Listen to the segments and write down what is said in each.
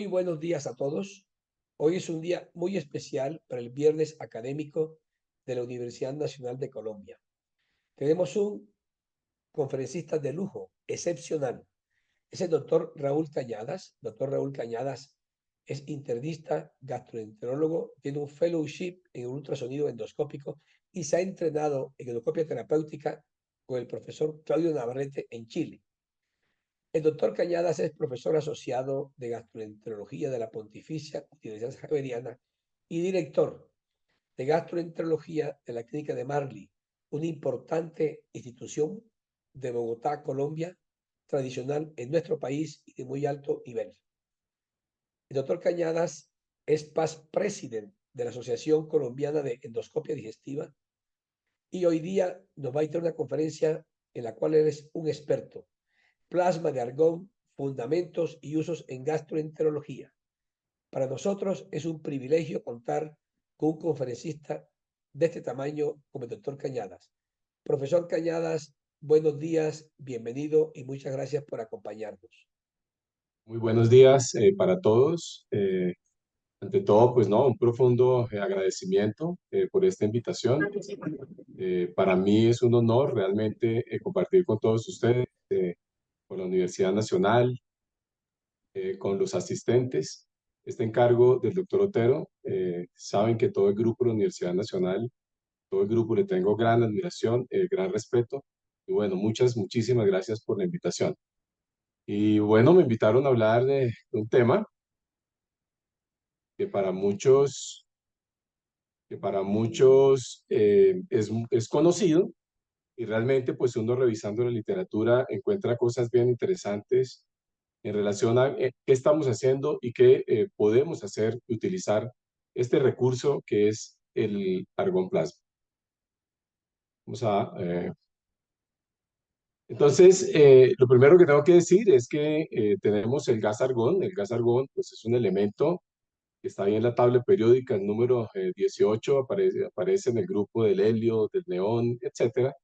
Muy buenos días a todos. Hoy es un día muy especial para el Viernes Académico de la Universidad Nacional de Colombia. Tenemos un conferencista de lujo, excepcional. Es el doctor Raúl Cañadas. Doctor Raúl Cañadas es internista, gastroenterólogo, tiene un fellowship en ultrasonido endoscópico y se ha entrenado en endoscopia terapéutica con el profesor Claudio Navarrete en Chile. El doctor Cañadas es profesor asociado de gastroenterología de la Pontificia Universidad Javeriana y director de gastroenterología de la Clínica de Marley, una importante institución de Bogotá, Colombia, tradicional en nuestro país y de muy alto nivel. El doctor Cañadas es past president de la Asociación Colombiana de Endoscopia Digestiva y hoy día nos va a dar una conferencia en la cual eres un experto. Plasma de argón, fundamentos y usos en gastroenterología. Para nosotros es un privilegio contar con un conferencista de este tamaño como el doctor Cañadas. Profesor Cañadas, buenos días, bienvenido y muchas gracias por acompañarnos. Muy buenos días para todos. Ante todo, pues no, un profundo agradecimiento por esta invitación. Para mí es un honor realmente compartir con todos ustedes, con la Universidad Nacional, con los asistentes. Este encargo del doctor Otero, saben que todo el grupo de la Universidad Nacional, todo el grupo le tengo gran admiración, gran respeto. Y bueno, muchísimas gracias por la invitación. Y bueno, me invitaron a hablar de un tema que para muchos, es conocido, y realmente pues uno revisando la literatura encuentra cosas bien interesantes en relación a qué estamos haciendo y qué podemos hacer y utilizar este recurso que es el argón plasma. Vamos a, entonces, lo primero que tengo que decir es que tenemos el gas argón. El gas argón pues es un elemento que está ahí en la tabla periódica, el número 18 aparece en el grupo del helio, del neón, etcétera,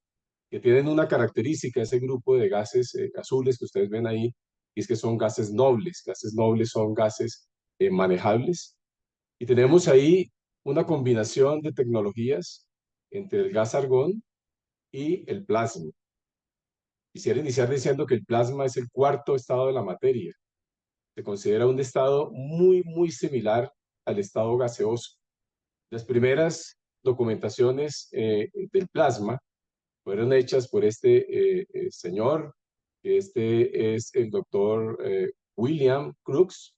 que tienen una característica, ese grupo de gases azules que ustedes ven ahí, y es que son gases nobles. Gases nobles son gases manejables. Y tenemos ahí una combinación de tecnologías entre el gas argón y el plasma. Quisiera iniciar diciendo que el plasma es el cuarto estado de la materia. Se considera un estado muy similar al estado gaseoso. Las primeras documentaciones del plasma fueron hechas por este señor, que este es el doctor William Crookes,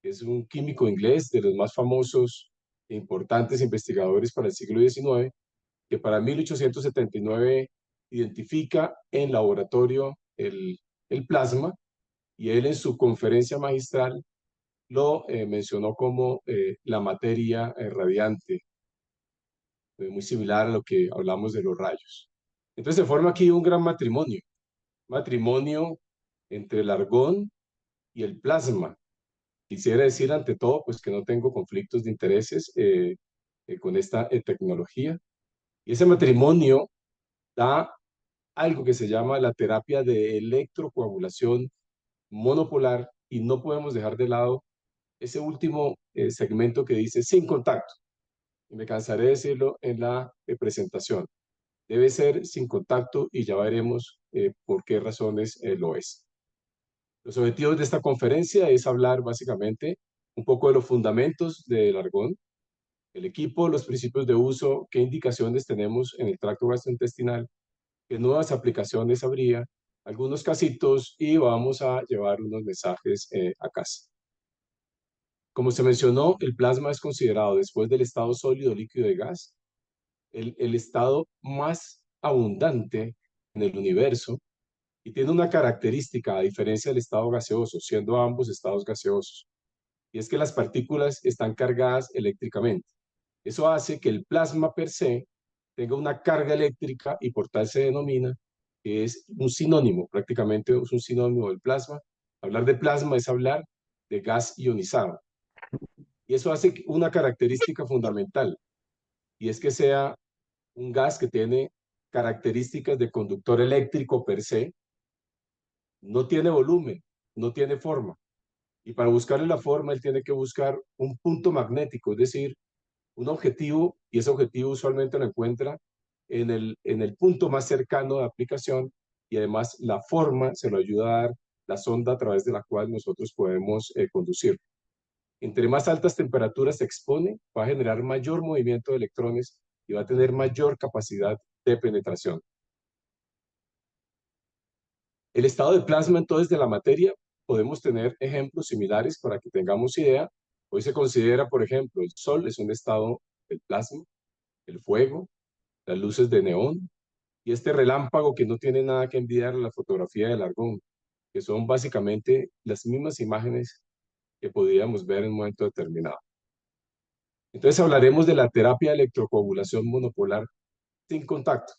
que es un químico inglés de los más famosos e importantes investigadores para el siglo XIX, que para 1879 identifica en laboratorio el plasma, y él en su conferencia magistral lo mencionó como la materia radiante, muy similar a lo que hablamos de los rayos. Entonces se forma aquí un gran matrimonio entre el argón y el plasma. Quisiera decir ante todo pues que no tengo conflictos de intereses con esta tecnología. Y ese matrimonio da algo que se llama la terapia de electrocoagulación monopolar, y no podemos dejar de lado ese último segmento que dice sin contacto. Y me cansaré de decirlo en la presentación. Debe ser sin contacto y ya veremos por qué razones lo es. Los objetivos de esta conferencia es hablar básicamente un poco de los fundamentos del argón, el equipo, los principios de uso, qué indicaciones tenemos en el tracto gastrointestinal, qué nuevas aplicaciones habría, algunos casitos, y vamos a llevar unos mensajes a casa. Como se mencionó, el plasma es considerado, después del estado sólido, líquido y gas, el estado más abundante en el universo, y tiene una característica a diferencia del estado gaseoso, siendo ambos estados gaseosos, y es que las partículas están cargadas eléctricamente. Eso hace que el plasma per se tenga una carga eléctrica, y por tal se denomina que es un sinónimo, prácticamente es un sinónimo del plasma. Hablar de plasma es hablar de gas ionizado. Y eso hace una característica fundamental, y es que sea un gas que tiene características de conductor eléctrico per se, no tiene volumen, no tiene forma. Y para buscarle la forma, él tiene que buscar un punto magnético, es decir, un objetivo, y ese objetivo usualmente lo encuentra en el punto más cercano de aplicación, y además la forma se lo ayuda a dar la sonda a través de la cual nosotros podemos conducir. Entre más altas temperaturas se expone, va a generar mayor movimiento de electrones y va a tener mayor capacidad de penetración. El estado de plasma, entonces, de la materia, podemos tener ejemplos similares para que tengamos idea. Hoy se considera, por ejemplo, el Sol es un estado del plasma, el fuego, las luces de neón y este relámpago que no tiene nada que envidiar a la fotografía del argón, que son básicamente las mismas imágenes que podríamos ver en un momento determinado. Entonces hablaremos de la terapia de electrocoagulación monopolar sin contacto.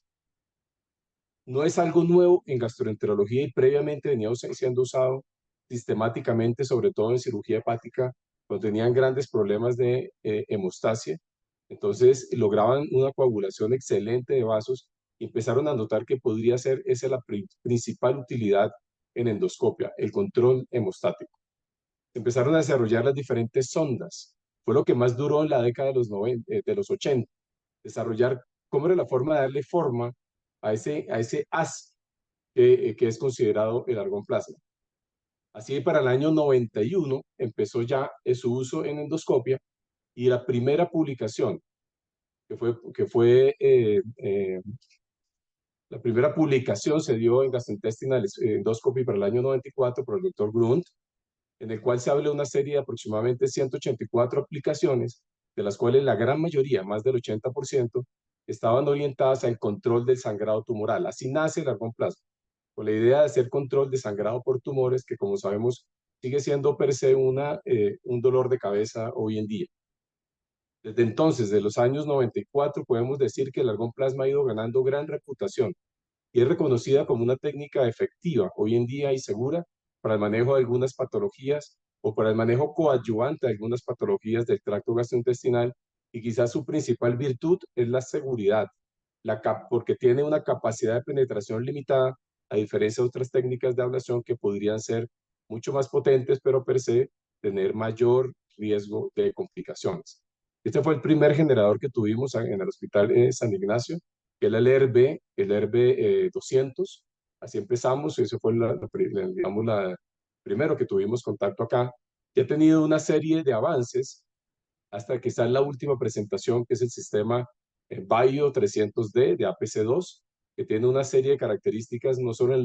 No es algo nuevo en gastroenterología y previamente venía siendo usado sistemáticamente, sobre todo en cirugía hepática, cuando tenían grandes problemas de hemostasia. Entonces lograban una coagulación excelente de vasos y empezaron a notar que podría ser esa la principal utilidad en endoscopia, el control hemostático. Empezaron a desarrollar las diferentes sondas. Fue lo que más duró en la década de los, 90, de los 80. Desarrollar cómo era la forma de darle forma a ese haz que es considerado el argón plasma. Así para el año 91 empezó ya su uso en endoscopia y la primera publicación, la primera publicación se dio en Gastrointestinal Endoscopy para el año 94 por el doctor Grunt, en el cual se habla de una serie de aproximadamente 184 aplicaciones, de las cuales la gran mayoría, más del 80%, estaban orientadas al control del sangrado tumoral. Así nace el argón plasma, con la idea de hacer control de sangrado por tumores, que como sabemos sigue siendo per se un dolor de cabeza hoy en día. Desde entonces, de los años 94, podemos decir que el argón plasma ha ido ganando gran reputación y es reconocida como una técnica efectiva hoy en día y segura para el manejo de algunas patologías o para el manejo coadyuvante de algunas patologías del tracto gastrointestinal, y quizás su principal virtud es la seguridad, porque tiene una capacidad de penetración limitada, a diferencia de otras técnicas de ablación que podrían ser mucho más potentes, pero per se tener mayor riesgo de complicaciones. Este fue el primer generador que tuvimos en el Hospital San Ignacio, que es el ERB, el ERB 200. Así empezamos, ese fue digamos, primero que tuvimos contacto acá. Y ha tenido una serie de avances hasta que está en la última presentación, que es el sistema Bio 300D de APC2, que tiene una serie de características no solo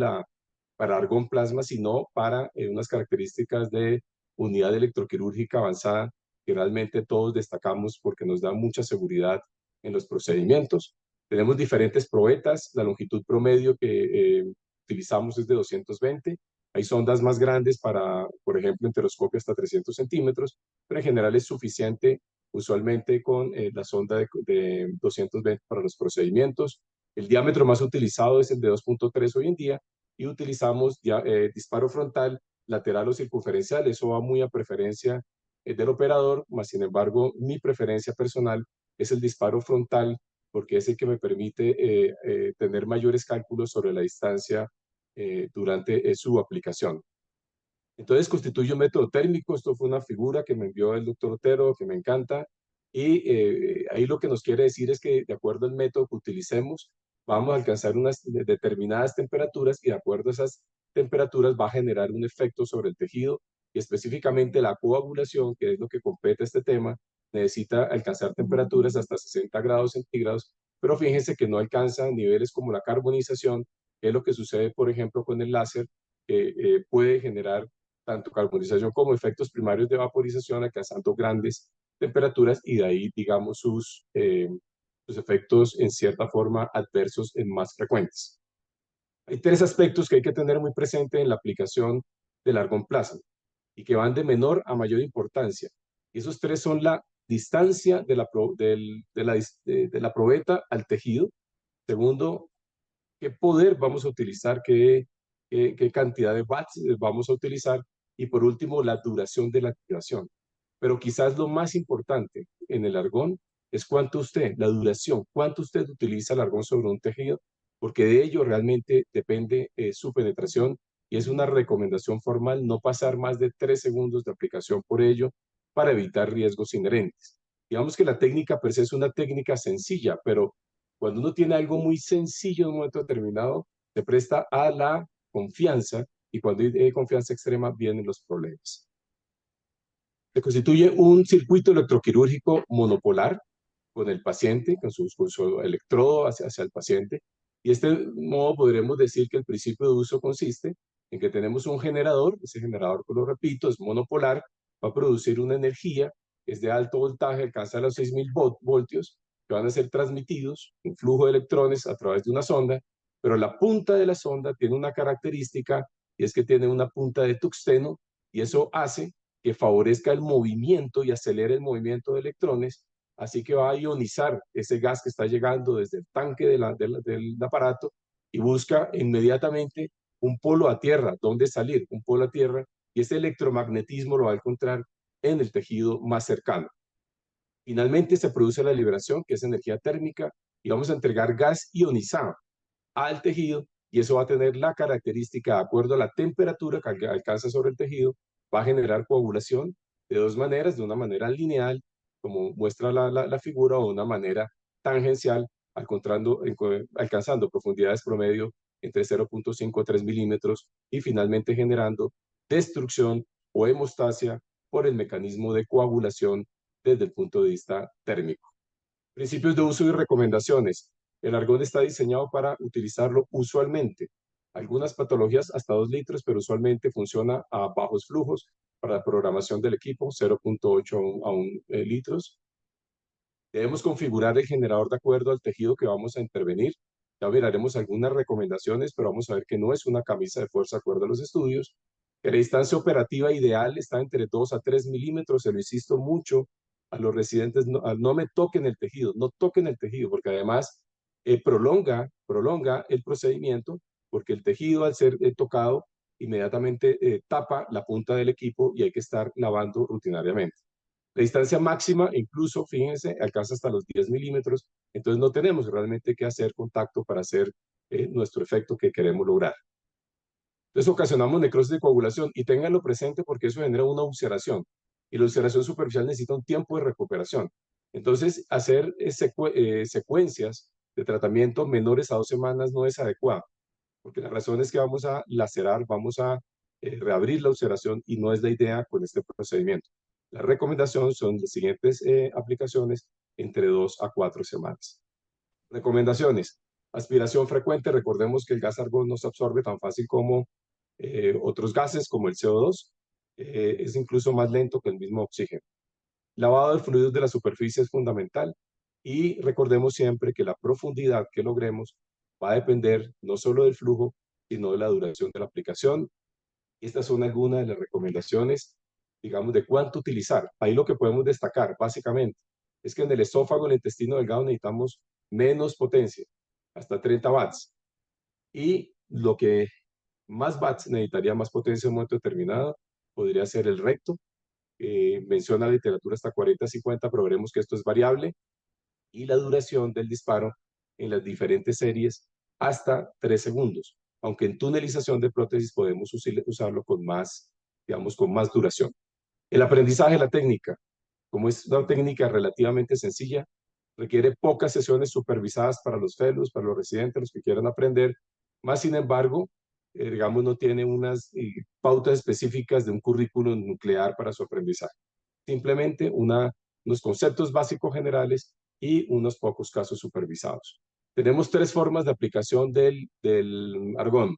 para argón plasma, sino para unas características de unidad electroquirúrgica avanzada que realmente todos destacamos porque nos da mucha seguridad en los procedimientos. Tenemos diferentes probetas, la longitud promedio que utilizamos es de 220. Hay sondas más grandes para, por ejemplo, enteroscopio hasta 300 centímetros, pero en general es suficiente usualmente con la sonda de 220 para los procedimientos. El diámetro más utilizado es el de 2.3 hoy en día y utilizamos disparo frontal, lateral o circunferencial. Eso va muy a preferencia del operador, más sin embargo, mi preferencia personal es el disparo frontal porque es el que me permite tener mayores cálculos sobre la distancia durante su aplicación. Entonces constituye un método térmico. Esto fue una figura que me envió el doctor Otero, que me encanta. Y ahí lo que nos quiere decir es que de acuerdo al método que utilicemos, vamos a alcanzar unas determinadas temperaturas y de acuerdo a esas temperaturas va a generar un efecto sobre el tejido y específicamente la coagulación, que es lo que compete a este tema, necesita alcanzar temperaturas hasta 60 grados centígrados, pero fíjense que no alcanza niveles como la carbonización, que es lo que sucede, por ejemplo, con el láser, que puede generar tanto carbonización como efectos primarios de vaporización, alcanzando grandes temperaturas y de ahí, digamos, sus efectos en cierta forma adversos en más frecuentes. Hay tres aspectos que hay que tener muy presente en la aplicación del argón plasma y que van de menor a mayor importancia. Y esos tres son la distancia de la probeta al tejido. Segundo, qué poder vamos a utilizar, qué cantidad de watts vamos a utilizar. Y por último, la duración de la activación. Pero quizás lo más importante en el argón es la duración, cuánto usted utiliza el argón sobre un tejido, porque de ello realmente depende su penetración y es una recomendación formal no pasar más de 3 segundos de aplicación por ello para evitar riesgos inherentes. Digamos que la técnica per se es una técnica sencilla, pero cuando uno tiene algo muy sencillo en un momento determinado, se presta a la confianza, y cuando hay confianza extrema vienen los problemas. Se constituye un circuito electroquirúrgico monopolar con el paciente, con su electrodo hacia el paciente. Y de este modo podremos decir que el principio de uso consiste en que tenemos un generador, ese generador, pues lo repito, es monopolar, va a producir una energía, es de alto voltaje, alcanza los 6.000 voltios, que van a ser transmitidos, un flujo de electrones a través de una sonda, pero la punta de la sonda tiene una característica, y es que tiene una punta de tuxteno, y eso hace que favorezca el movimiento y acelere el movimiento de electrones, así que va a ionizar ese gas que está llegando desde el tanque del aparato y busca inmediatamente un polo a tierra, dónde salir, un polo a tierra, y ese electromagnetismo lo va a encontrar en el tejido más cercano. Finalmente se produce la liberación, que es energía térmica, y vamos a entregar gas ionizado al tejido, y eso va a tener la característica, de acuerdo a la temperatura que alcanza sobre el tejido, va a generar coagulación de dos maneras, de una manera lineal, como muestra la figura, o de una manera tangencial, alcanzando profundidades promedio entre 0.5 a 3 milímetros, y finalmente generando destrucción o hemostasia por el mecanismo de coagulación desde el punto de vista térmico. Principios de uso y recomendaciones. El argón está diseñado para utilizarlo usualmente. Algunas patologías hasta 2 litros, pero usualmente funciona a bajos flujos para la programación del equipo, 0.8 a 1 litros. Debemos configurar el generador de acuerdo al tejido que vamos a intervenir. Ya miraremos algunas recomendaciones, pero vamos a ver que no es una camisa de fuerza de acuerdo a los estudios. Que la distancia operativa ideal está entre 2 a 3 milímetros. Se lo insisto mucho a los residentes, no me toquen el tejido, no toquen el tejido, porque además prolonga el procedimiento, porque el tejido al ser tocado inmediatamente tapa la punta del equipo y hay que estar lavando rutinariamente. La distancia máxima, incluso, fíjense, alcanza hasta los 10 milímetros, entonces no tenemos realmente que hacer contacto para hacer nuestro efecto que queremos lograr. Entonces ocasionamos necrosis de coagulación, y ténganlo presente porque eso genera una ulceración, y la ulceración superficial necesita un tiempo de recuperación. Entonces hacer secuencias de tratamiento menores a 2 semanas no es adecuado, porque la razón es que vamos a lacerar, vamos a reabrir la ulceración, y no es la idea con este procedimiento. La recomendación son las siguientes aplicaciones entre 2 a 4 semanas. Recomendaciones. Aspiración frecuente. Recordemos que el gas argón no se absorbe tan fácil como otros gases, como el CO2. Es incluso más lento que el mismo oxígeno. Lavado de fluidos de la superficie es fundamental. Y recordemos siempre que la profundidad que logremos va a depender no solo del flujo, sino de la duración de la aplicación. Estas son algunas de las recomendaciones, digamos, de cuánto utilizar. Ahí lo que podemos destacar, básicamente, es que en el esófago, en el intestino delgado, necesitamos menos potencia, hasta 30 watts. Y lo que más watts necesitaría más potencia en un momento determinado podría ser el recto. Menciona la literatura hasta 40 a 50, pero veremos que esto es variable. Y la duración del disparo en las diferentes series hasta 3 segundos. Aunque en tunelización de prótesis podemos usarlo con más, digamos, con más duración. El aprendizaje de la técnica, como es una técnica relativamente sencilla, requiere pocas sesiones supervisadas para los fellows, para los residentes, los que quieran aprender. Más sin embargo, digamos, no tiene unas pautas específicas de un currículum nuclear para su aprendizaje. Simplemente unos conceptos básicos generales y unos pocos casos supervisados. Tenemos 3 formas de aplicación del argón.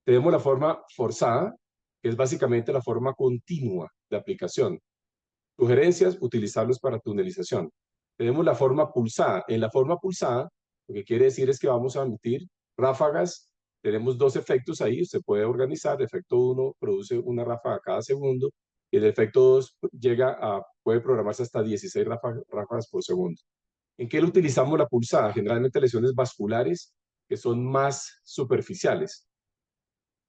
Tenemos la forma forzada, que es básicamente la forma continua de aplicación. Sugerencias, utilizarlos para tunelización. Tenemos la forma pulsada. En la forma pulsada, lo que quiere decir es que vamos a emitir ráfagas. Tenemos 2 efectos ahí, se puede organizar. El efecto 1 produce una ráfaga cada segundo, y el efecto 2 puede programarse hasta 16 ráfagas por segundo. ¿En qué lo utilizamos la pulsada? Generalmente lesiones vasculares que son más superficiales.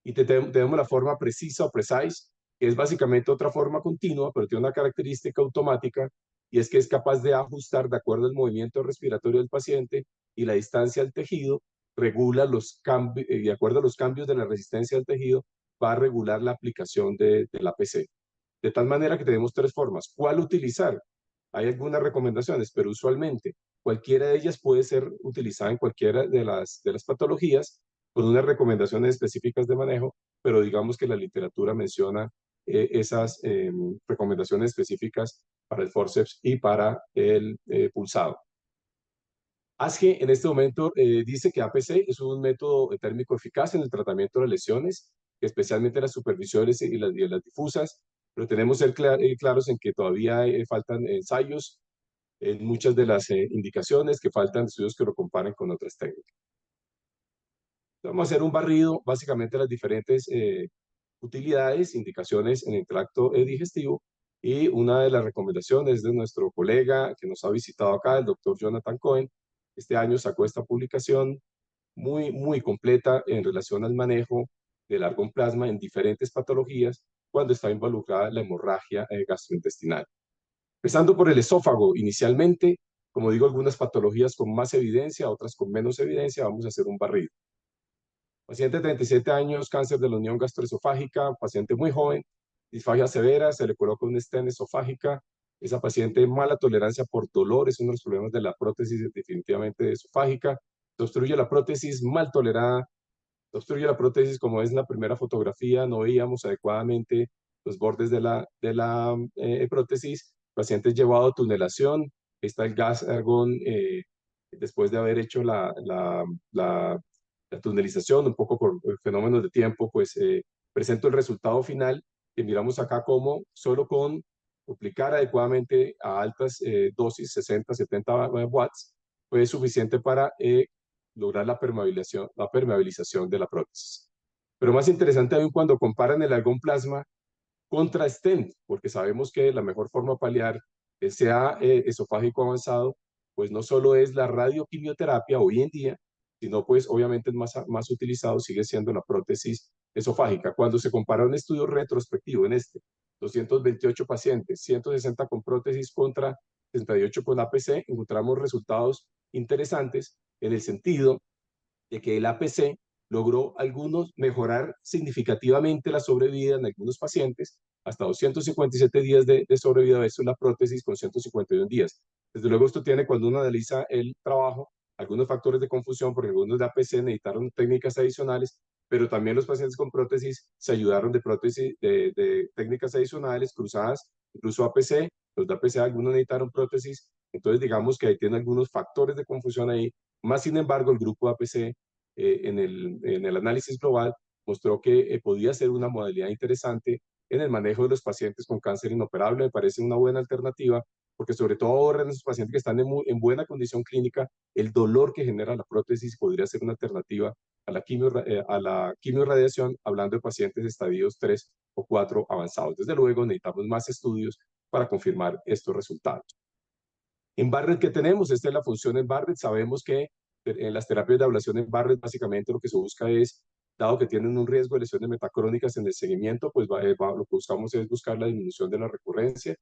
Y tenemos la forma precisa o precise, que es básicamente otra forma continua, pero tiene una característica automática, y es que es capaz de ajustar de acuerdo al movimiento respiratorio del paciente y la distancia al tejido regula los cambios, de acuerdo a los cambios de la resistencia del tejido, va a regular la aplicación del APC. De tal manera que tenemos tres formas. ¿Cuál utilizar? Hay algunas recomendaciones, pero usualmente cualquiera de ellas puede ser utilizada en cualquiera de las patologías con unas recomendaciones específicas de manejo, pero digamos que la literatura menciona esas recomendaciones específicas para el forceps y para el pulsado. ASGE en este momento dice que APC es un método térmico eficaz en el tratamiento de las lesiones, especialmente las superficiales y las difusas, pero tenemos que ser claros en que todavía faltan ensayos en muchas de las indicaciones, que faltan estudios que lo comparen con otras técnicas. Vamos a hacer un barrido, básicamente las diferentes utilidades, indicaciones en el tracto digestivo, y una de las recomendaciones de nuestro colega que nos ha visitado acá, el doctor Jonathan Cohen. Este año sacó esta publicación muy completa en relación al manejo del argón plasma en diferentes patologías cuando está involucrada la hemorragia gastrointestinal. Empezando por el esófago, inicialmente, como digo, algunas patologías con más evidencia, otras con menos evidencia, vamos a hacer un barrido. Paciente de 37 años, cáncer de la unión gastroesofágica, paciente muy joven, disfagia severa, se le coloca una stent esofágica. Esa paciente, mala tolerancia por dolor, es uno de los problemas de la prótesis definitivamente esofágica. Se obstruye la prótesis, mal tolerada. Se obstruye la prótesis, como es en la primera fotografía, no veíamos adecuadamente los bordes de la prótesis. El paciente es llevado a tunelación. Está el gas argón después de haber hecho la tunelización, un poco por fenómenos de tiempo, pues presento el resultado final, que miramos acá como solo con aplicar adecuadamente a altas dosis, 60, 70 watts, fue suficiente para lograr la permeabilización de la prótesis. Pero más interesante aún cuando comparan el argón plasma contra stent, porque sabemos que la mejor forma de paliar sea esofágico avanzado, pues no solo es la radioquimioterapia hoy en día, sino pues obviamente el más utilizado sigue siendo la prótesis esofágica. Cuando se compara un estudio retrospectivo en 228 pacientes, 160 con prótesis contra 68 con APC, encontramos resultados interesantes en el sentido de que el APC logró mejorar significativamente la sobrevida en algunos pacientes, hasta 257 días de sobrevida versus la prótesis con 151 días. Desde luego esto tiene, cuando uno analiza el trabajo, algunos factores de confusión, porque algunos de APC necesitaron técnicas adicionales, pero también los pacientes con prótesis se ayudaron de prótesis, de técnicas adicionales cruzadas, incluso APC, los de APC algunos necesitaron prótesis, entonces digamos que ahí tiene algunos factores de confusión ahí, más sin embargo el grupo APC en el análisis global mostró que podía ser una modalidad interesante en el manejo de los pacientes con cáncer inoperable. Me parece una buena alternativa porque sobre todo ahora en esos pacientes que están en buena condición clínica, el dolor que genera la prótesis podría ser una alternativa a la quimiorradiación, hablando de pacientes de estadios 3 o 4 avanzados. Desde luego necesitamos más estudios para confirmar estos resultados. En Barrett, ¿qué tenemos? Esta es la función en Barrett. Sabemos que en las terapias de ablación en Barrett, básicamente lo que se busca es, dado que tienen un riesgo de lesiones metacrónicas en el seguimiento, pues lo que buscamos es buscar la disminución de la recurrencia.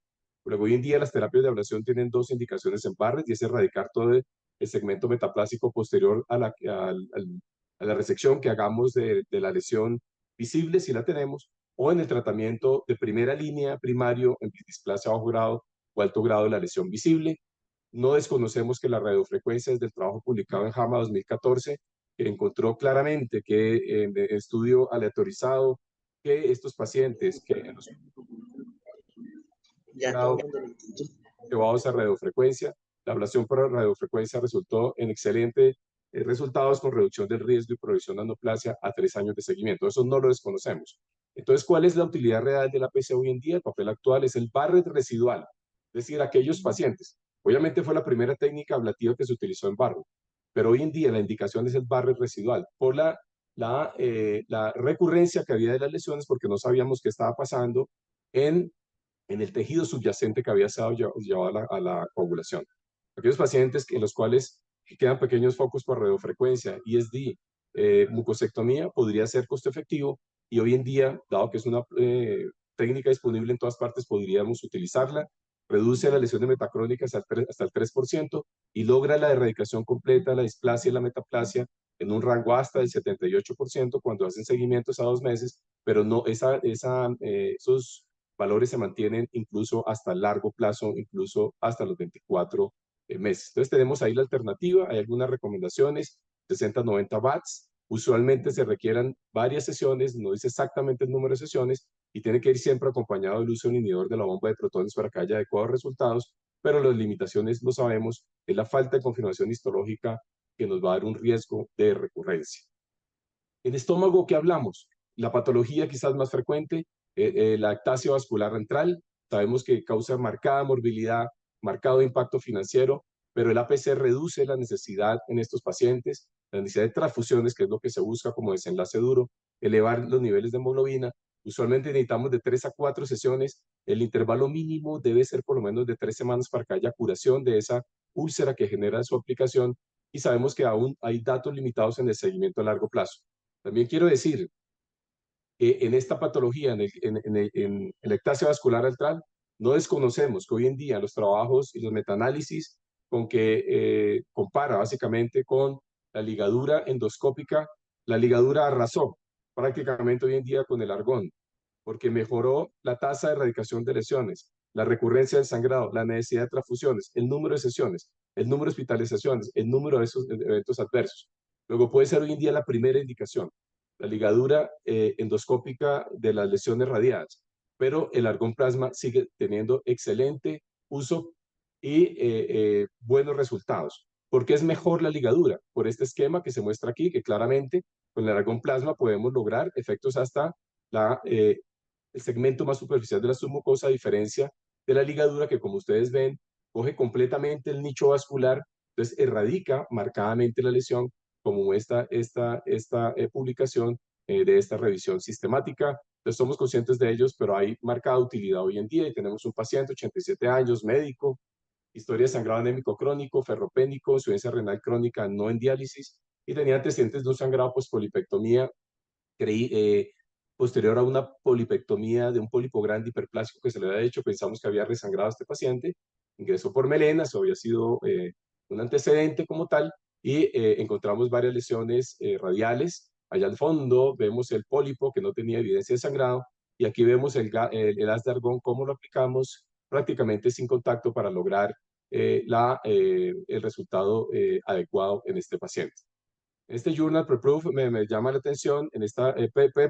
Luego, hoy en día las terapias de ablación tienen dos indicaciones en Barrett, y es erradicar todo el segmento metaplásico posterior a la resección que hagamos de la lesión visible, si la tenemos, o en el tratamiento de primera línea primario en displasia bajo grado o alto grado de la lesión visible. No desconocemos que la radiofrecuencia, desde el trabajo publicado en JAMA 2014, que encontró claramente que en estudio aleatorizado, que estos pacientes que en los Ya todo el mundo lo entendió. llevados a radiofrecuencia, la ablación por radiofrecuencia resultó en excelentes resultados con reducción del riesgo y progresión de anoplasia a 3 años de seguimiento. Eso no lo desconocemos. Entonces, ¿cuál es la utilidad real de la APC hoy en día? El papel actual es el Barrett residual, es decir, aquellos pacientes. Obviamente fue la primera técnica ablativa que se utilizó en Barrett, pero hoy en día la indicación es el Barrett residual por la recurrencia que había de las lesiones, porque no sabíamos qué estaba pasando en el tejido subyacente que había estado llevado a la coagulación. Aquellos pacientes en los cuales quedan pequeños focos por radiofrecuencia, ISD, mucosectomía, podría ser costo efectivo, y hoy en día, dado que es una técnica disponible en todas partes, podríamos utilizarla. Reduce las lesiones metacrónicas hasta el 3% y logra la erradicación completa, la displasia y la metaplasia en un rango hasta del 78% cuando hacen seguimientos a 2 meses, pero no, esos valores se mantienen incluso hasta largo plazo, incluso hasta los 24 meses. Entonces tenemos ahí la alternativa, hay algunas recomendaciones, 60-90 watts, usualmente se requieran varias sesiones, no dice exactamente el número de sesiones, y tiene que ir siempre acompañado del uso del inhibidor de la bomba de protones para que haya adecuados resultados, pero las limitaciones, lo sabemos, es la falta de confirmación histológica que nos va a dar un riesgo de recurrencia. En estómago, ¿qué hablamos? La patología quizás más frecuente, la ectasia vascular antral, sabemos que causa marcada morbilidad, marcado impacto financiero, pero el APC reduce la necesidad en estos pacientes, la necesidad de transfusiones, que es lo que se busca como desenlace duro, elevar los niveles de hemoglobina. Usualmente necesitamos de 3 a 4 sesiones, el intervalo mínimo debe ser por lo menos de 3 semanas para que haya curación de esa úlcera que genera su aplicación, y sabemos que aún hay datos limitados en el seguimiento a largo plazo. También quiero decir que en esta patología, en la ectasia vascular antral, no desconocemos que hoy en día los trabajos y los metaanálisis con que compara básicamente con la ligadura endoscópica, la ligadura arrasó prácticamente hoy en día con el argón, porque mejoró la tasa de erradicación de lesiones, la recurrencia del sangrado, la necesidad de transfusiones, el número de sesiones, el número de hospitalizaciones, el número de esos eventos adversos. Luego puede ser hoy en día la primera indicación, la ligadura endoscópica de las lesiones radiadas, pero el argón plasma sigue teniendo excelente uso y buenos resultados. ¿Por qué es mejor la ligadura? Por este esquema que se muestra aquí, que claramente con el argón plasma podemos lograr efectos hasta el segmento más superficial de la submucosa, a diferencia de la ligadura que, como ustedes ven, coge completamente el nicho vascular, entonces erradica marcadamente la lesión, como muestra esta publicación de esta revisión sistemática. Entonces somos conscientes de ellos, pero hay marcada utilidad hoy en día y tenemos un paciente, 87 años, médico, historia de sangrado anémico crónico, ferropénico, insuficiencia renal crónica no en diálisis, y tenía antecedentes de un sangrado pospolipectomía posterior a una polipectomía de un pólipo grande hiperplásico que se le había hecho. Pensamos que había resangrado a este paciente, ingresó por melena, eso había sido un antecedente como tal, y encontramos varias lesiones radiales. Allá al fondo vemos el pólipo que no tenía evidencia de sangrado, y aquí vemos el haz de argón, cómo lo aplicamos prácticamente sin contacto para lograr el resultado adecuado en este paciente. Este Journal Preproof me llama la atención en esta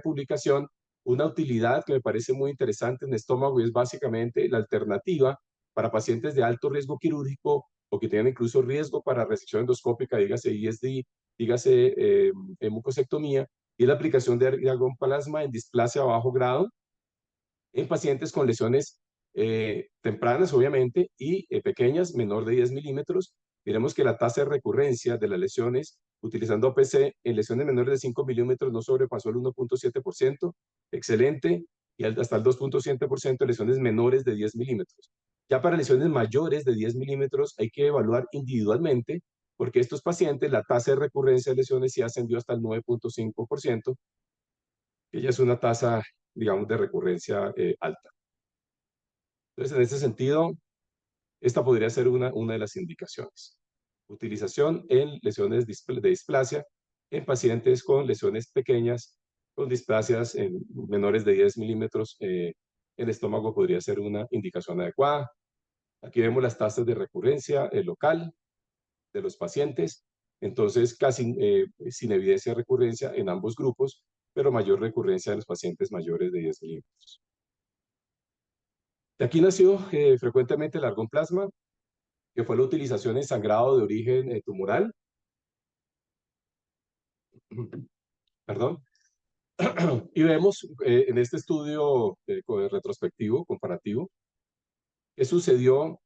publicación, una utilidad que me parece muy interesante en estómago, y es básicamente la alternativa para pacientes de alto riesgo quirúrgico o que tienen incluso riesgo para resección endoscópica, dígase ISD, dígase mucosectomía, y la aplicación de argón plasma en displasia a bajo grado en pacientes con lesiones tempranas, obviamente, y pequeñas, menor de 10 milímetros. Miremos que la tasa de recurrencia de las lesiones utilizando OPC en lesiones menores de 5 milímetros no sobrepasó el 1.7%, excelente, y hasta el 2.7% en lesiones menores de 10 milímetros. Ya para lesiones mayores de 10 milímetros hay que evaluar individualmente, porque estos pacientes, la tasa de recurrencia de lesiones sí ascendió hasta el 9.5%, que ya es una tasa, digamos, de recurrencia alta. Entonces, en ese sentido, esta podría ser una de las indicaciones. Utilización en lesiones de displasia en pacientes con lesiones pequeñas, con displasias en menores de 10 milímetros en estómago podría ser una indicación adecuada. Aquí vemos las tasas de recurrencia local de los pacientes, entonces casi sin evidencia de recurrencia en ambos grupos, pero mayor recurrencia en los pacientes mayores de 10 milímetros. De aquí nació frecuentemente el argón plasma, que fue la utilización en sangrado de origen tumoral. Perdón. Y vemos en este estudio retrospectivo, comparativo, qué sucedió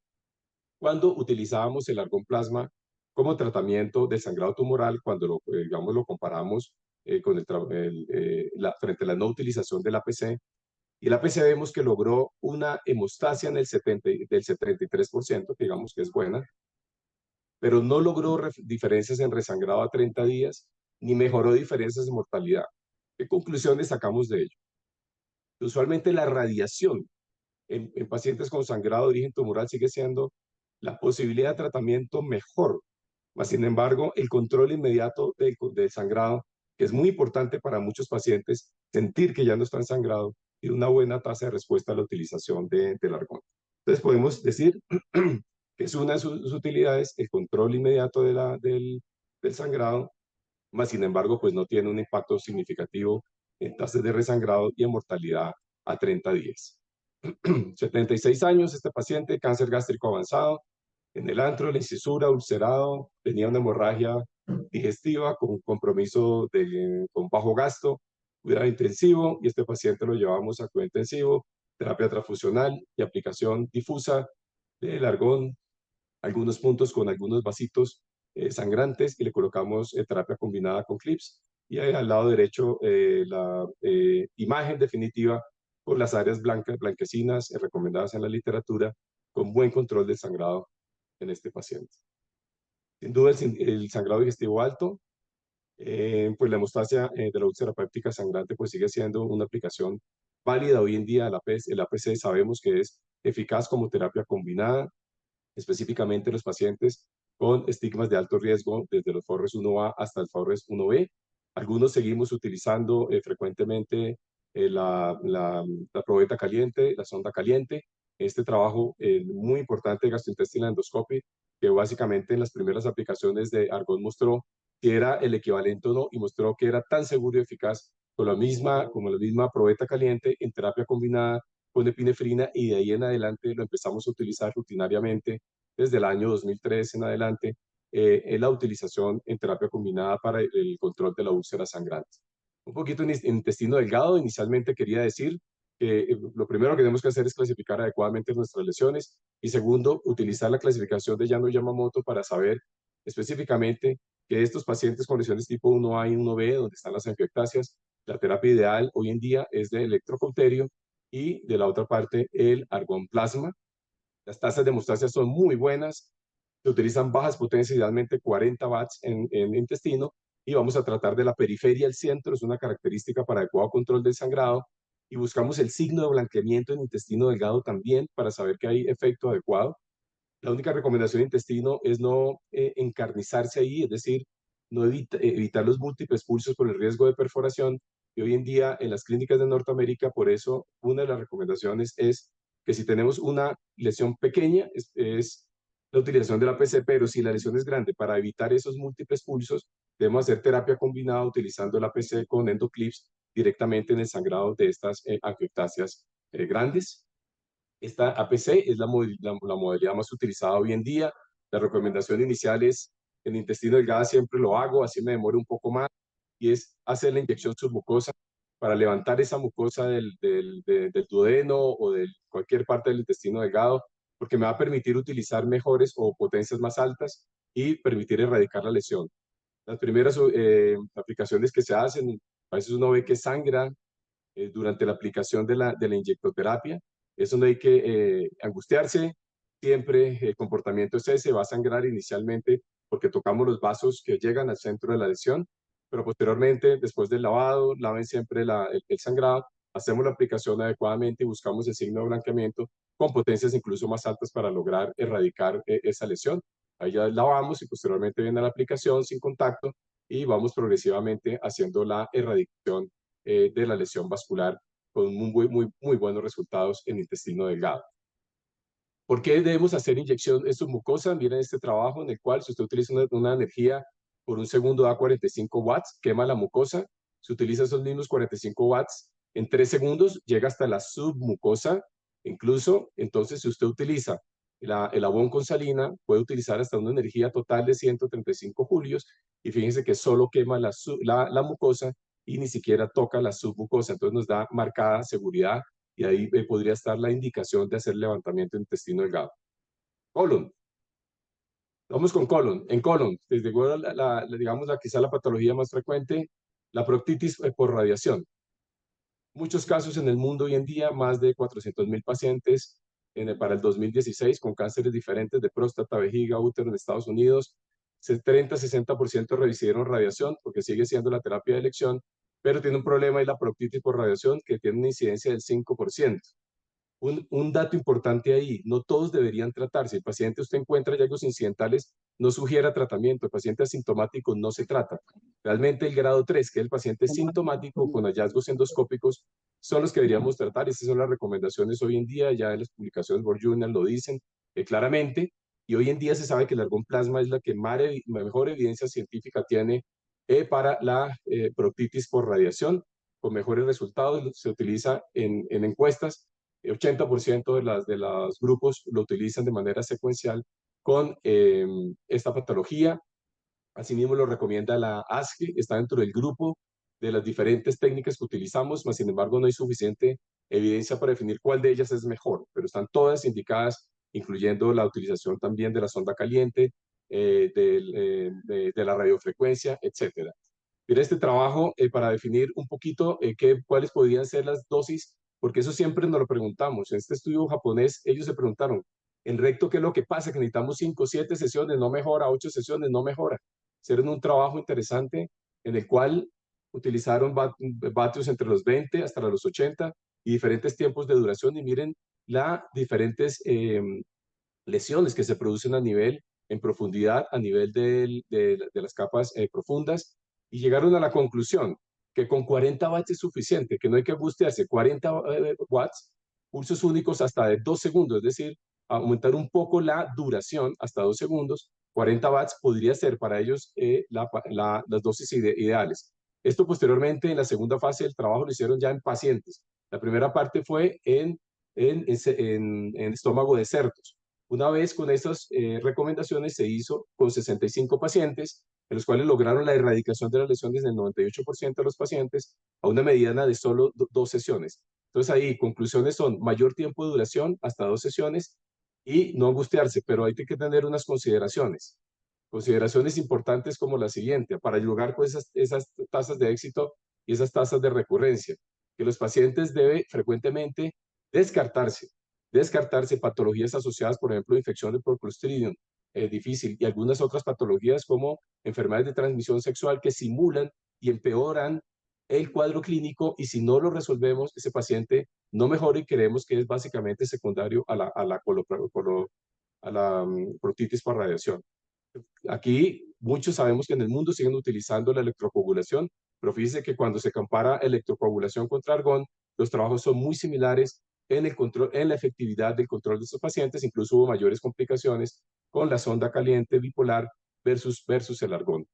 cuando utilizábamos el argón plasma como tratamiento del sangrado tumoral, cuando digamos, lo comparamos con frente a la no utilización del APC. Y el APC vemos que logró una hemostasia del 73%, que digamos que es buena, pero no logró diferencias en resangrado a 30 días, ni mejoró diferencias en mortalidad. ¿Qué conclusiones sacamos de ello? Usualmente la radiación en pacientes con sangrado de origen tumoral sigue siendo la posibilidad de tratamiento mejor Mas, sin embargo, el control inmediato del sangrado, que es muy importante para muchos pacientes, sentir que ya no están sangrado y una buena tasa de respuesta a la utilización del argón. Entonces, podemos decir que es una de sus utilidades, el control inmediato del sangrado, más sin embargo, pues no tiene un impacto significativo en tasas de resangrado y en mortalidad a 30 días. 76 años, este paciente, cáncer gástrico avanzado, en el antro, la incisura, ulcerado, tenía una hemorragia digestiva con un compromiso con bajo gasto, cuidado intensivo, y este paciente lo llevamos a cuidado intensivo, terapia transfusional y aplicación difusa del argón, algunos puntos con algunos vasitos sangrantes, y le colocamos terapia combinada con clips. Y ahí al lado derecho la imagen definitiva con las áreas blancas, blanquecinas recomendadas en la literatura, con buen control del sangrado en este paciente. Sin duda, el sangrado digestivo alto, pues la hemostasia de la úlcera péptica sangrante pues sigue siendo una aplicación válida hoy en día. El APC sabemos que es eficaz como terapia combinada, específicamente los pacientes con estigmas de alto riesgo, desde los Forres 1A hasta el Forres 1B. Algunos seguimos utilizando frecuentemente la probeta caliente, la sonda caliente. Este trabajo muy importante de gastrointestinal endoscopy, que básicamente en las primeras aplicaciones de argón mostró si era el equivalente o no, y mostró que era tan seguro y eficaz como la misma probeta caliente en terapia combinada con epinefrina, y de ahí en adelante lo empezamos a utilizar rutinariamente desde el año 2003 en adelante, en la utilización en terapia combinada para el control de la úlcera sangrante. Un poquito en intestino delgado, inicialmente quería decir que lo primero que tenemos que hacer es clasificar adecuadamente nuestras lesiones, y segundo, utilizar la clasificación de Yano-Yamamoto para saber específicamente que estos pacientes con lesiones tipo 1A y 1B, donde están las angiectasias, la terapia ideal hoy en día es de electrocauterio, y de la otra parte el argón plasma. Las tasas de hemostasia son muy buenas, se utilizan bajas potencias, idealmente 40 watts en intestino, y vamos a tratar de la periferia al centro, es una característica para adecuado control del sangrado, y buscamos el signo de blanqueamiento en intestino delgado también para saber que hay efecto adecuado. La única recomendación de intestino es no encarnizarse ahí, es decir, no evitar los múltiples pulsos por el riesgo de perforación. Y hoy en día en las clínicas de Norteamérica, por eso una de las recomendaciones es que si tenemos una lesión pequeña, es la utilización de la PC, pero si la lesión es grande, para evitar esos múltiples pulsos, debemos hacer terapia combinada utilizando la PC con endoclips directamente en el sangrado de estas angiectasias grandes. Esta APC es la modalidad más utilizada hoy en día. La recomendación inicial es en intestino delgado, siempre lo hago, así me demoro un poco más, y es hacer la inyección submucosa para levantar esa mucosa del duodeno o de cualquier parte del intestino delgado, porque me va a permitir utilizar mejores o potencias más altas y permitir erradicar la lesión. Las primeras aplicaciones que se hacen, a veces uno ve que sangra durante la aplicación de la inyectoterapia. Eso no hay que angustiarse, siempre el comportamiento es ese, va a sangrar inicialmente porque tocamos los vasos que llegan al centro de la lesión, pero posteriormente, después del lavado, laven siempre el sangrado, hacemos la aplicación adecuadamente y buscamos el signo de blanqueamiento con potencias incluso más altas para lograr erradicar esa lesión. Ahí ya lavamos y posteriormente viene la aplicación sin contacto, y vamos progresivamente haciendo la erradicación de la lesión vascular con muy buenos resultados en intestino delgado. ¿Por qué debemos hacer inyección en submucosa? Miren este trabajo en el cual, si usted utiliza una energía por un segundo da 45 watts, quema la mucosa, se utiliza esos mismos 45 watts en 3 segundos, llega hasta la submucosa. Incluso, entonces, si usted utiliza el abón con salina, puede utilizar hasta una energía total de 135 julios, y fíjense que solo quema la mucosa y ni siquiera toca la submucosa. Entonces nos da marcada seguridad, y ahí podría estar la indicación de hacer levantamiento de intestino delgado. Colon. Vamos con colon. En colon, desde luego, digamos, quizá la patología más frecuente, la proctitis por radiación. Muchos casos en el mundo hoy en día, más de 400.000 pacientes para el 2016 con cánceres diferentes de próstata, vejiga, útero en Estados Unidos. 30-60% recibieron radiación porque sigue siendo la terapia de elección, pero tiene un problema, y la proctitis por radiación, que tiene una incidencia del 5%. Un dato importante ahí, no todos deberían tratarse. El paciente, usted encuentra hallazgos incidentales no sugiera tratamiento. El paciente asintomático no se trata. Realmente el grado 3, que es el paciente sintomático con hallazgos endoscópicos, son los que deberíamos tratar. Estas son las recomendaciones hoy en día, ya en las publicaciones World Journal lo dicen claramente, y hoy en día se sabe que el argón plasma es la que mejor evidencia científica tiene para la proctitis por radiación, con mejores resultados. Se utiliza en encuestas, 80% de los grupos lo utilizan de manera secuencial con esta patología. Asimismo, lo recomienda la ASCE, está dentro del grupo de las diferentes técnicas que utilizamos, mas sin embargo no hay suficiente evidencia para definir cuál de ellas es mejor, pero están todas indicadas, incluyendo la utilización también de la sonda caliente, de la radiofrecuencia, etcétera. Mira este trabajo para definir un poquito cuáles podrían ser las dosis, porque eso siempre nos lo preguntamos. En este estudio japonés, ellos se preguntaron, en recto, ¿qué es lo que pasa? Que necesitamos 5 o 7 sesiones, no mejora, 8 sesiones, no mejora. Hicieron un trabajo interesante en el cual utilizaron vatios entre los 20 hasta los 80 y diferentes tiempos de duración, y miren las diferentes lesiones que se producen a nivel, en profundidad, a nivel de las capas profundas, y llegaron a la conclusión que con 40 watts es suficiente, que no hay que angustiarse. 40 watts, pulsos únicos hasta de 2 segundos, es decir, aumentar un poco la duración hasta 2 segundos. 40 watts podría ser para ellos las dosis ideales. Esto posteriormente, en la segunda fase del trabajo, lo hicieron ya en pacientes. La primera parte fue en estómago de cerdos. Una vez con estas recomendaciones se hizo con 65 pacientes, en los cuales lograron la erradicación de las lesiones del 98% de los pacientes a una mediana de solo 2 sesiones. Entonces ahí conclusiones son mayor tiempo de duración, hasta 2 sesiones, y no angustiarse, pero hay que tener unas consideraciones. Consideraciones importantes como la siguiente, para lograr con esas tasas de éxito y esas tasas de recurrencia, que los pacientes deben frecuentemente descartarse patologías asociadas, por ejemplo, infecciones por Clostridium difícil y algunas otras patologías como enfermedades de transmisión sexual que simulan y empeoran el cuadro clínico, y si no lo resolvemos, ese paciente no mejora y creemos que es básicamente secundario a la proctitis por radiación. Aquí muchos sabemos que en el mundo siguen utilizando la electrocoagulación, pero fíjense que cuando se compara electrocoagulación contra argón, los trabajos son muy similares en el control, en la efectividad del control de estos pacientes. Incluso hubo mayores complicaciones con la sonda caliente bipolar versus el argón.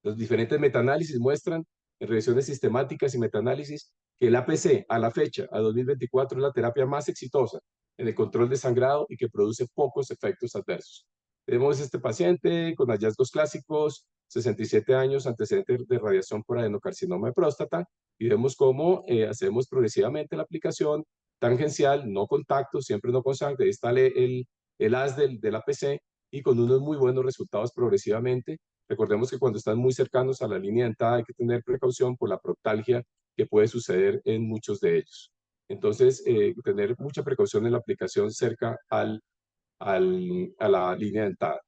Los diferentes metaanálisis muestran en revisiones sistemáticas y metaanálisis que el APC a la fecha, a 2024, es la terapia más exitosa en el control de sangrado y que produce pocos efectos adversos. Tenemos este paciente con hallazgos clásicos, 67 años, antecedentes de radiación por adenocarcinoma de próstata, y vemos cómo hacemos progresivamente la aplicación tangencial, no contacto, siempre no con sangre. Ahí está el AS del APC, y con unos muy buenos resultados progresivamente. Recordemos que cuando están muy cercanos a la línea dentada hay que tener precaución por la proctalgia que puede suceder en muchos de ellos. Entonces, tener mucha precaución en la aplicación cerca a la línea dentada.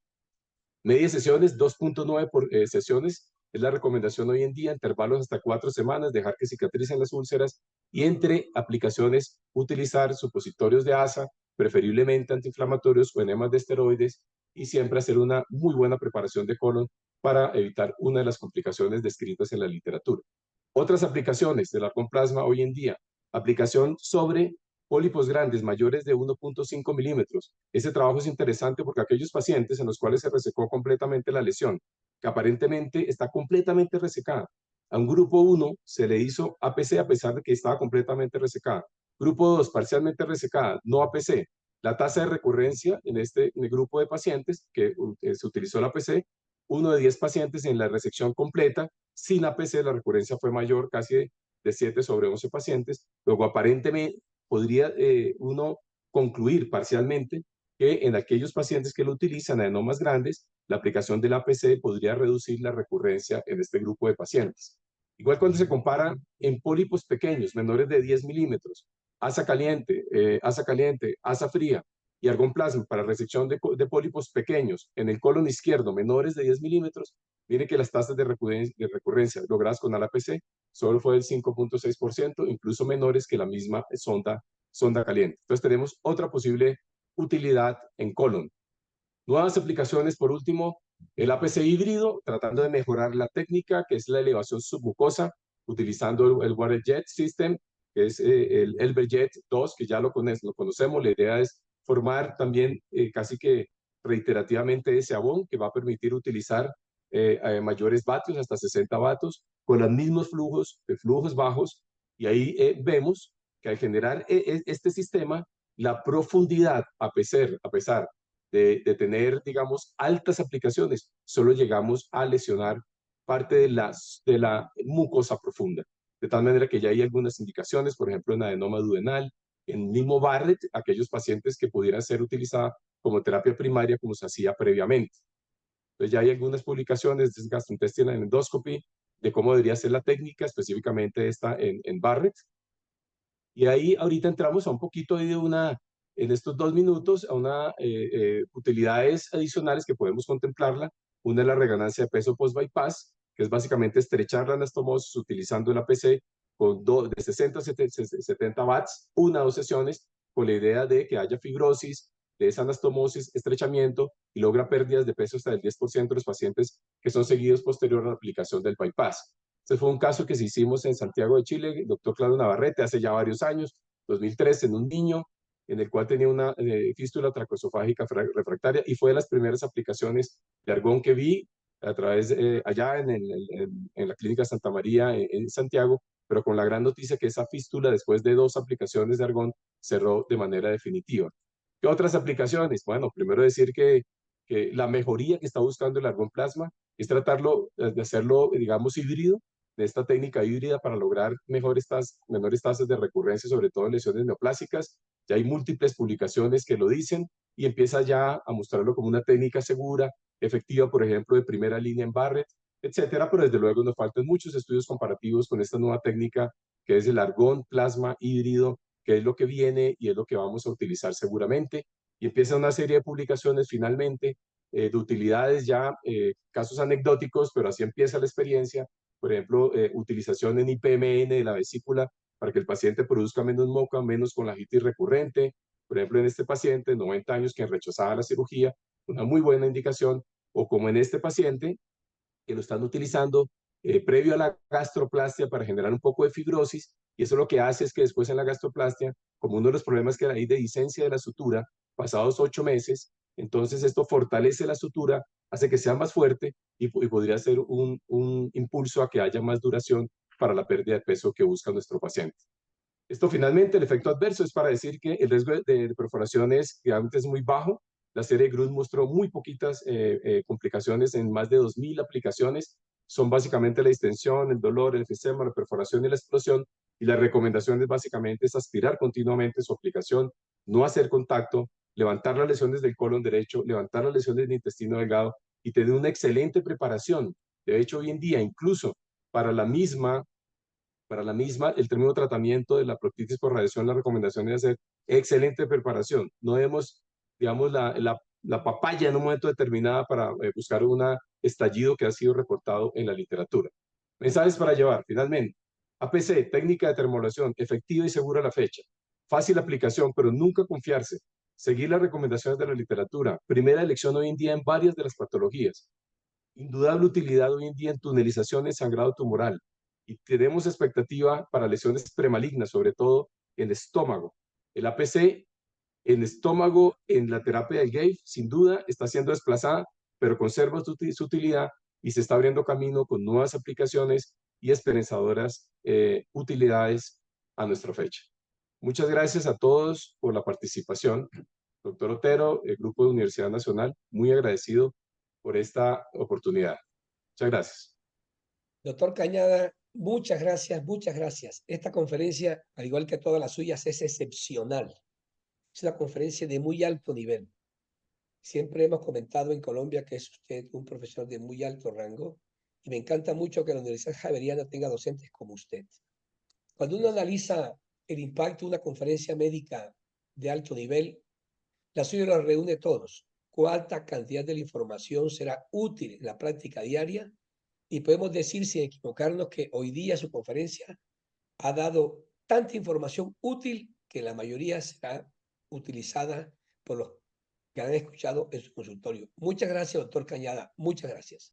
Media sesiones, 2.9 por sesiones, es la recomendación hoy en día, intervalos hasta 4 semanas, dejar que cicatricen las úlceras, y entre aplicaciones utilizar supositorios de ASA, preferiblemente antiinflamatorios o enemas de esteroides, y siempre hacer una muy buena preparación de colon para evitar una de las complicaciones descritas en la literatura. Otras aplicaciones del argón plasma hoy en día, aplicación sobre pólipos grandes mayores de 1.5 milímetros. Este trabajo es interesante porque aquellos pacientes en los cuales se resecó completamente la lesión, que aparentemente está completamente resecada, a un grupo 1 se le hizo APC a pesar de que estaba completamente resecada. Grupo 2, parcialmente resecada, no APC. La tasa de recurrencia en en el grupo de pacientes que se utilizó la APC, 1 de 10 pacientes en la resección completa, sin APC la recurrencia fue mayor, casi de 7 sobre 11 pacientes. Luego, aparentemente, podría uno concluir parcialmente que en aquellos pacientes que lo utilizan, adenomas grandes, la aplicación del APC podría reducir la recurrencia en este grupo de pacientes. Igual cuando se compara en pólipos pequeños, menores de 10 milímetros, asa caliente, asa fría y argón plasma para resección de pólipos pequeños en el colon izquierdo, menores de 10 milímetros, miren que las tasas de recurrencia logradas con APC solo fue del 5.6%, incluso menores que la misma sonda caliente. Entonces tenemos otra posible utilidad en colon. Nuevas aplicaciones, por último, El APC híbrido, tratando de mejorar la técnica, que es la elevación submucosa, utilizando el Waterjet System, que es el Elberjet 2, que ya lo conocemos. La idea es formar también casi que reiterativamente ese abón que va a permitir utilizar mayores vatios, hasta 60 vatios, con los mismos flujos, de flujos bajos, y ahí vemos que al generar este sistema, la profundidad, a pesar de tener, digamos, altas aplicaciones, solo llegamos a lesionar parte de la mucosa profunda. De tal manera que ya hay algunas indicaciones, por ejemplo, en adenoma duodenal, en mismo Barrett, aquellos pacientes que pudieran ser utilizados como terapia primaria como se hacía previamente. Entonces ya hay algunas publicaciones de gastrointestinal endoscopy, de cómo debería ser la técnica, específicamente esta en Barrett. Y ahí ahorita entramos a un poquito de en estos 2 minutos, a una utilidades adicionales que podemos contemplarla. Una es la reganancia de peso post-bypass, que es básicamente estrechar la anastomosis utilizando el APC de 60 a 70 watts, 1 a 2 sesiones, con la idea de que haya fibrosis, de esa anastomosis, estrechamiento, y logra pérdidas de peso hasta el 10% de los pacientes que son seguidos posterior a la aplicación del bypass. Este fue un caso que se hicimos en Santiago de Chile, el doctor Claudio Navarrete, hace ya varios años, 2013, en un niño en el cual tenía una fístula tracoesofágica refractaria, y fue de las primeras aplicaciones de argón que vi a través allá en la clínica Santa María en Santiago, pero con la gran noticia que esa fístula, después de 2 aplicaciones de argón, cerró de manera definitiva. ¿Qué otras aplicaciones? Bueno, primero decir que la mejoría que está buscando el argón plasma es tratarlo de hacerlo, digamos, híbrido, de esta técnica híbrida, para lograr menores tasas de recurrencia, sobre todo en lesiones neoplásicas. Ya hay múltiples publicaciones que lo dicen, y empieza ya a mostrarlo como una técnica segura, efectiva, por ejemplo, de primera línea en Barrett, etcétera. Pero desde luego nos faltan muchos estudios comparativos con esta nueva técnica, que es el argón plasma híbrido, que es lo que viene y es lo que vamos a utilizar seguramente. Y empieza una serie de publicaciones finalmente de utilidades ya, casos anecdóticos, pero así empieza la experiencia. Por ejemplo, utilización en IPMN de la vesícula para que el paciente produzca menos moca, menos colangitis recurrente. Por ejemplo, en este paciente, 90 años, que rechazaba la cirugía, una muy buena indicación. O como en este paciente, que lo están utilizando previo a la gastroplastia para generar un poco de fibrosis, y eso lo que hace es que después en la gastroplastia, como uno de los problemas que hay de disencia de la sutura, pasados 8 meses, entonces esto fortalece la sutura, hace que sea más fuerte, y podría ser un impulso a que haya más duración para la pérdida de peso que busca nuestro paciente. Esto finalmente, el efecto adverso, es para decir que el riesgo de perforación es, realmente es muy bajo. La serie Gruz mostró muy poquitas complicaciones en más de 2.000 aplicaciones. Son básicamente la distensión, el dolor, el efisema, la perforación y la explosión. Y la recomendación es básicamente es aspirar continuamente su aplicación, no hacer contacto, levantar las lesiones del colon derecho, levantar las lesiones del intestino delgado, y tener una excelente preparación. De hecho, hoy en día, incluso para la misma el término tratamiento de la proctitis por radiación, la recomendación es hacer excelente preparación. No demos, digamos, la papaya en un momento determinado para buscar un estallido que ha sido reportado en la literatura. Mensajes para llevar, finalmente. APC, técnica de termolación, efectiva y segura a la fecha. Fácil aplicación, pero nunca confiarse. Seguir las recomendaciones de la literatura. Primera elección hoy en día en varias de las patologías. Indudable utilidad hoy en día en tunelización en sangrado tumoral, y tenemos expectativa para lesiones premalignas, sobre todo en estómago. El APC en estómago, en la terapia del GAVE, sin duda está siendo desplazada, pero conserva su utilidad, y se está abriendo camino con nuevas aplicaciones y esperanzadoras utilidades a nuestra fecha. Muchas gracias a todos por la participación. Doctor Otero, el Grupo de Universidad Nacional, muy agradecido por esta oportunidad. Muchas gracias. Doctor Cañada, muchas gracias, muchas gracias. Esta conferencia, al igual que todas las suyas, es excepcional. Es una conferencia de muy alto nivel. Siempre hemos comentado en Colombia que es usted un profesor de muy alto rango, y me encanta mucho que la Universidad Javeriana tenga docentes como usted. Cuando uno analiza el impacto de una conferencia médica de alto nivel, la suya los reúne todos. ¿Cuánta cantidad de la información será útil en la práctica diaria? Y podemos decir, sin equivocarnos, que hoy día su conferencia ha dado tanta información útil que la mayoría será utilizada por los que han escuchado en su consultorio. Muchas gracias, doctor Cañada. Muchas gracias.